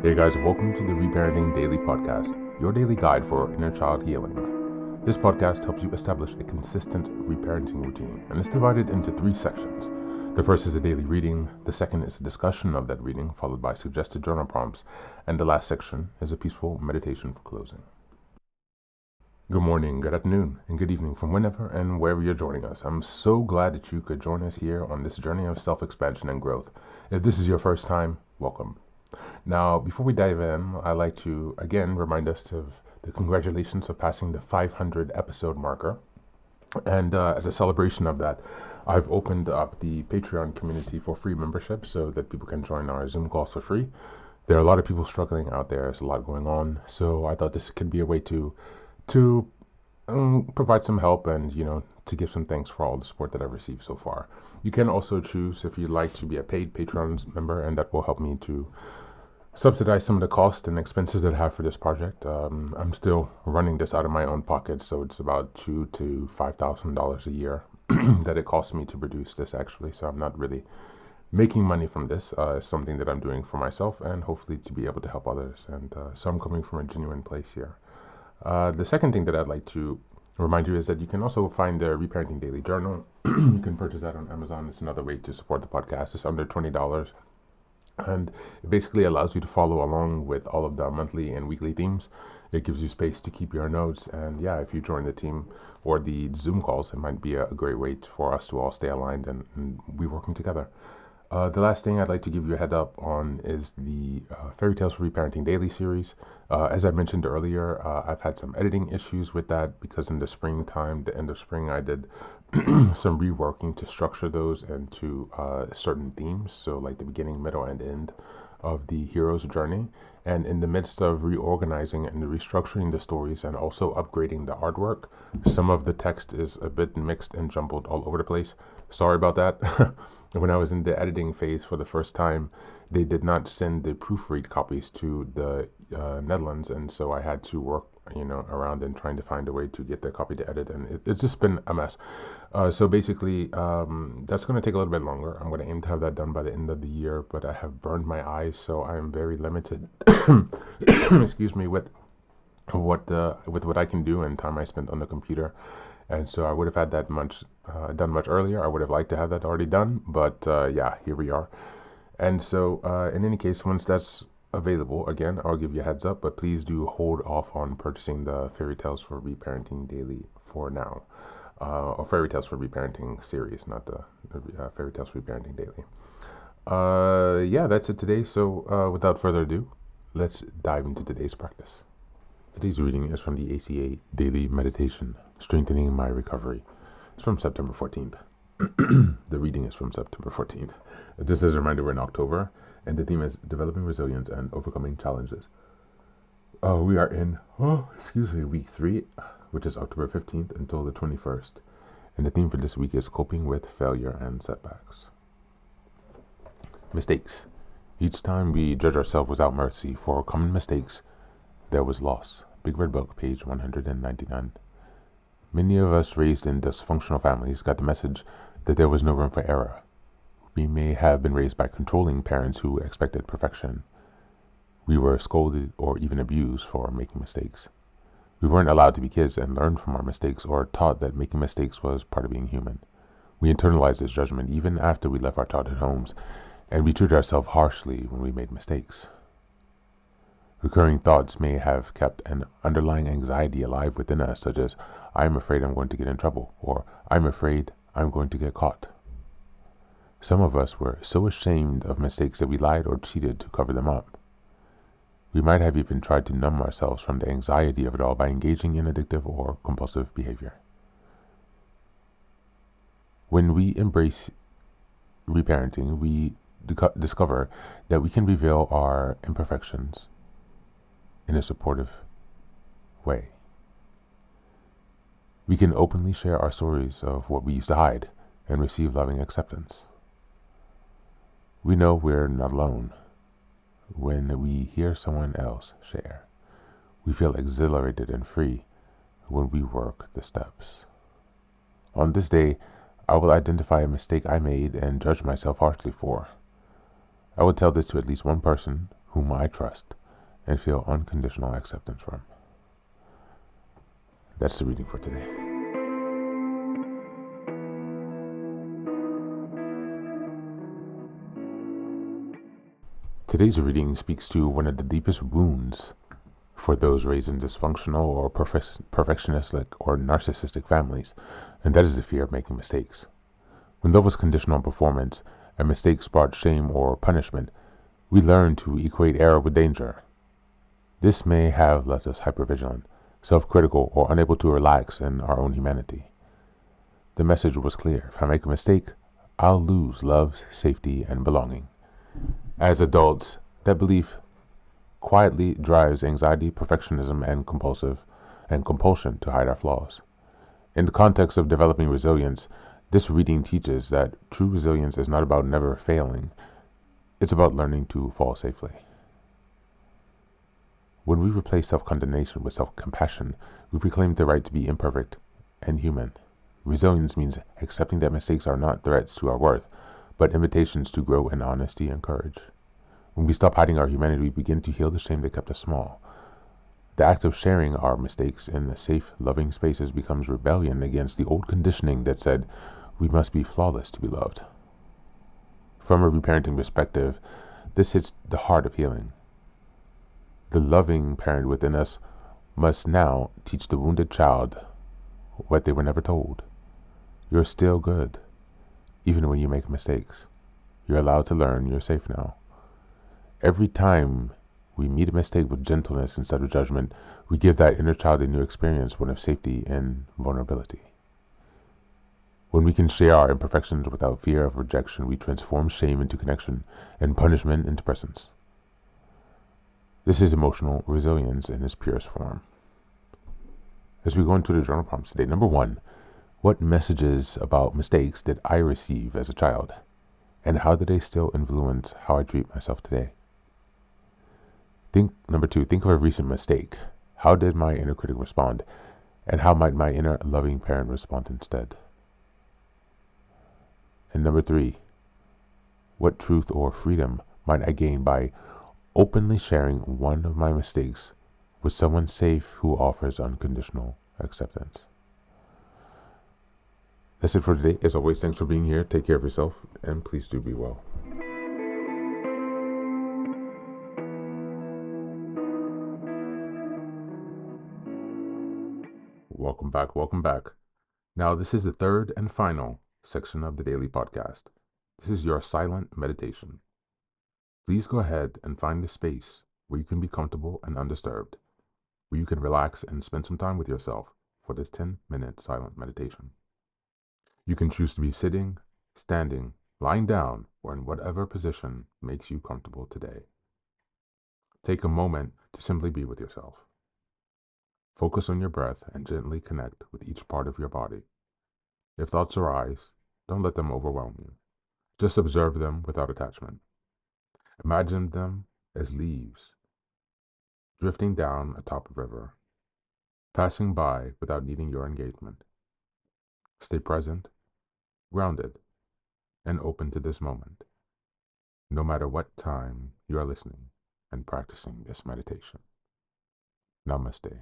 Hey guys, welcome to the Reparenting Daily podcast, your daily guide for inner child healing. This podcast helps you establish a consistent reparenting routine, and it's divided into 3 sections. The first is a daily reading, the second is a discussion of that reading, followed by suggested journal prompts, and the last section is a peaceful meditation for closing. Good morning, good afternoon, and good evening from whenever and wherever you're joining us. I'm so glad that you could join us here on this journey of self-expansion and growth. If this is your first time, welcome. Now, before we dive in, I'd like to again remind us of the congratulations of passing the 500 episode marker. And as a celebration of that, I've opened up the Patreon community for free membership so that people can join our Zoom calls for free. There are a lot of people struggling out there. There's a lot going on. So I thought this could be a way to provide some help and, to give some thanks for all the support that I've received so far. You can also choose if you'd like to be a paid Patreon member, and that will help me to subsidize some of the costs and expenses that I have for this project. I'm still running this out of my own pocket, so it's about $2,000 to $5,000 a year that it costs me to produce this actually. So I'm not really making money from this. It's something that I'm doing for myself and hopefully to be able to help others. And so I'm coming from a genuine place here. The second thing that I'd like to remind you is that you can also find the Reparenting Daily Journal. You can purchase that on Amazon. It's another way to support the podcast. It's under $20. And it basically allows you to follow along with all of the monthly and weekly themes. It gives you space to keep your notes. And yeah, if you join the team or the Zoom calls, it might be a great way for us to all stay aligned and be working together. The last thing I'd like to give you a head up on is the Fairy Tales for Reparenting Daily series. As I mentioned earlier, I've had some editing issues with that because in the springtime, the end of spring, I did some reworking to structure those into certain themes. So like the beginning, middle, and end of the hero's journey. And in the midst of reorganizing and restructuring the stories and also upgrading the artwork, some of the text is a bit mixed and jumbled all over the place. Sorry about that. When I was in the editing phase for the first time, they did not send the proofread copies to the Netherlands, and so I had to work, around and trying to find a way to get the copy to edit, and it's just been a mess. So basically, that's going to take a little bit longer. I'm going to aim to have that done by the end of the year, but I have burned my eyes, so I am very limited. Excuse me, with what I can do and time I spent on the computer. And so I would have had that done much earlier. I would have liked to have that already done, but here we are. And so in any case, once that's available, again, I'll give you a heads up, but please do hold off on purchasing the Fairy Tales for Reparenting Daily for now. Or Fairy Tales for Reparenting series, not the Fairy Tales for Reparenting Daily. That's it today. So without further ado, let's dive into today's practice. Today's reading is from the ACA Daily Meditation, Strengthening My Recovery. It's from September 14th. The reading is from September 14th. Just as a reminder, we're in October, and the theme is Developing Resilience and Overcoming Challenges. We are in, week 3, which is October 15th until the 21st. And the theme for this week is Coping with Failure and Setbacks. Mistakes. Each time we judge ourselves without mercy for common mistakes, there was loss. Big Red Book, page 199. Many of us raised in dysfunctional families got the message that there was no room for error. We may have been raised by controlling parents who expected perfection. We were scolded or even abused for making mistakes. We weren't allowed to be kids and learn from our mistakes or taught that making mistakes was part of being human. We internalized this judgment even after we left our childhood homes, and we treated ourselves harshly when we made mistakes. Recurring thoughts may have kept an underlying anxiety alive within us, such as, I'm afraid I'm going to get in trouble, or I'm afraid I'm going to get caught. Some of us were so ashamed of mistakes that we lied or cheated to cover them up. We might have even tried to numb ourselves from the anxiety of it all by engaging in addictive or compulsive behavior. When we embrace reparenting, we discover that we can reveal our imperfections in a supportive way. We can openly share our stories of what we used to hide and receive loving acceptance. We know we're not alone. When we hear someone else share, we feel exhilarated and free when we work the steps. On this day, I will identify a mistake I made and judge myself harshly for. I will tell this to at least one person whom I trust and feel unconditional acceptance from. That's the reading for today. Today's reading speaks to one of the deepest wounds for those raised in dysfunctional or perfectionistic or narcissistic families, and that is the fear of making mistakes. When love was conditional on performance and mistakes brought shame or punishment, we learn to equate error with danger. This may have left us hypervigilant, self-critical, or unable to relax in our own humanity. The message was clear: if I make a mistake, I'll lose love, safety, and belonging. As adults, that belief quietly drives anxiety, perfectionism, and compulsion to hide our flaws. In the context of developing resilience, this reading teaches that true resilience is not about never failing. It's about learning to fall safely. When we replace self-condemnation with self-compassion, we reclaim the right to be imperfect and human. Resilience means accepting that mistakes are not threats to our worth, but invitations to grow in honesty and courage. When we stop hiding our humanity, we begin to heal the shame that kept us small. The act of sharing our mistakes in safe, loving spaces becomes rebellion against the old conditioning that said we must be flawless to be loved. From a reparenting perspective, this hits the heart of healing. The loving parent within us must now teach the wounded child what they were never told. You're still good, even when you make mistakes. You're allowed to learn. You're safe now. Every time we meet a mistake with gentleness instead of judgment, we give that inner child a new experience, one of safety and vulnerability. When we can share our imperfections without fear of rejection, we transform shame into connection and punishment into presence. This is emotional resilience in its purest form. As we go into the journal prompts today, number 1, what messages about mistakes did I receive as a child? And how do they still influence how I treat myself today? Number 2, think of a recent mistake. How did my inner critic respond? And how might my inner loving parent respond instead? And number 3, what truth or freedom might I gain by openly sharing one of my mistakes with someone safe who offers unconditional acceptance? That's it for today. As always, thanks for being here. Take care of yourself, and please do be well. Welcome back. Now, this is the third and final section of the daily podcast. This is your silent meditation. Please go ahead and find a space where you can be comfortable and undisturbed, where you can relax and spend some time with yourself for this 10-minute silent meditation. You can choose to be sitting, standing, lying down, or in whatever position makes you comfortable today. Take a moment to simply be with yourself. Focus on your breath and gently connect with each part of your body. If thoughts arise, don't let them overwhelm you. Just observe them without attachment. Imagine them as leaves drifting down atop a river, passing by without needing your engagement. Stay present, grounded, and open to this moment, no matter what time you are listening and practicing this meditation. Namaste.